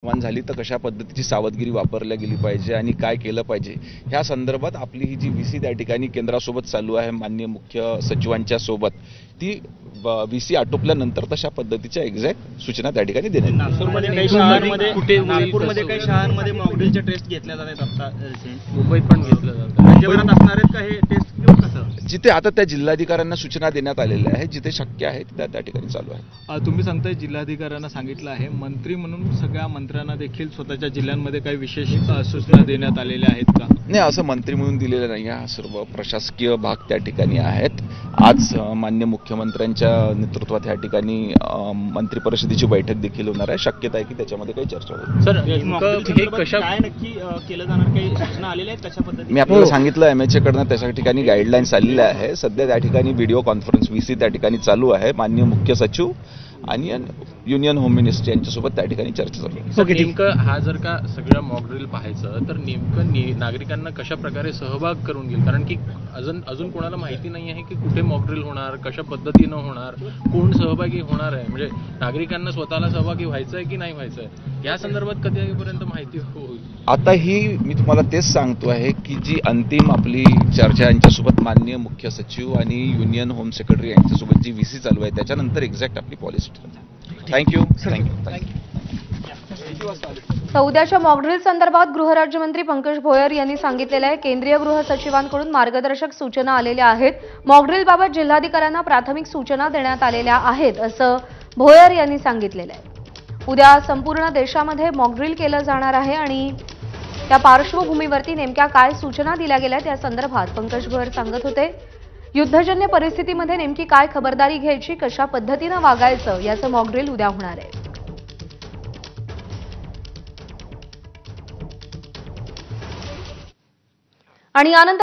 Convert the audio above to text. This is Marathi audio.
झाली तर कशा पद्धतीची सावधगिरी वापरल्या गेली पाहिजे आणि काय केलं पाहिजे ह्या संदर्भात आपली ही जी व्हीसी त्या ठिकाणी केंद्रासोबत चालू आहे माननीय मुख्य सचिवांच्या सोबत ती व्हीसी आटोपल्यानंतर तशा पद्धतीच्या एक्झॅक्ट सूचना त्या ठिकाणी देण्यात नागपूरमध्ये काही शहरांमध्ये मॉकड्रिलचे टेस्ट घेतल्या जात आहेत. आता मुंबईत पण घेतलं जातं. राज्यभरात असणार आहेत का हे टेस्ट किंवा कसं? जिथे आता त्या जिल्हाधिकाऱ्यांना सूचना देण्यात आलेल्या आहेत, जिथे शक्य आहे त्या ठिकाणी चालू आहे. तुम्ही सांगताय जिल्हाधिकाऱ्यांना सांगितलं आहे, मंत्री म्हणून सगळ्या मंत्र्यांना देखील स्वतःच्या जिल्ह्यांमध्ये काही विशेष सूचना देण्यात आलेल्या आहेत का? नाही, असं मंत्री म्हणून दिलेलं नाही आहे. हा सर्व प्रशासकीय भाग त्या ठिकाणी आहेत. आज माननीय मुख्यमंत्र्यांच्या नेतृत्वात या ठिकाणी मंत्री परिषदेची बैठक देखील होणार आहे. शक्यता आहे की त्याच्यामध्ये काही चर्चा होईल. सर, काय नक्की केलं जाणार, काही सूचना आलेल्या आहेत कशा पद्धतीने? मी आपल्याला सांगितलं एमएचए कडनं त्या ठिकाणी गाईडलाईन्स आलेल्या आहे. सध्या त्या ठिकाणी व्हिडिओ कॉन्फरन्स व्हीसी त्या ठिकाणी चालू आहे. माननीय मुख्य सचिव आणि युनियन होम मिनिस्टर यांच्यासोबत त्या ठिकाणी चर्चा चालू आहे. नेमकं हा जर का सगळं मॉकड्रिल पाहायचं तर नेमकं नागरिकांना कशा प्रकारे सहभाग करून घेईल, कारण की अजून कोणाला माहिती नाही आहे की कुठे मॉकड्रिल होणार, कशा पद्धतीनं होणार, कोण सहभागी होणार आहे, म्हणजे नागरिकांना स्वतःला सहभागी व्हायचं आहे की नाही व्हायचं आहे या संदर्भात कधीपर्यंत माहिती होईल? आता ही मी तुम्हाला तेच सांगतो आहे की जी अंतिम आपली चर्चा यांच्यासोबत माननीय मुख्य सचिव आणि युनियन होम सेक्रेटरी यांच्यासोबत जी व्हीसी चालू आहे त्याच्यानंतर एक्झॅक्ट आपली पॉलिसी. थँक्यू. उद्याच्या मॉकड्रिल संदर्भात गृहराज्यमंत्री पंकज भोयर यांनी सांगितलेलं आहे, केंद्रीय गृह सचिवांकडून मार्गदर्शक सूचना आलेल्या आहेत. मॉकड्रिलबाबत जिल्हाधिकाऱ्यांना प्राथमिक सूचना देण्यात आलेल्या आहेत असं भोयर यांनी सांगितलेलं आहे. उद्या संपूर्ण देशामध्ये मॉकड्रिल केलं जाणार आहे आणि त्या पार्श्वभूमीवरती नेमक्या काय सूचना दिल्या गेल्या त्या संदर्भात पंकज भोयर सांगत होते. युद्धजन्य परिस्थितीमध्ये नेमकी काय खबरदारी घ्यायची, कशा पद्धतीनं वागायचं याचं मॉकड्रिल उद्या होणार आहे. आणि यानंतर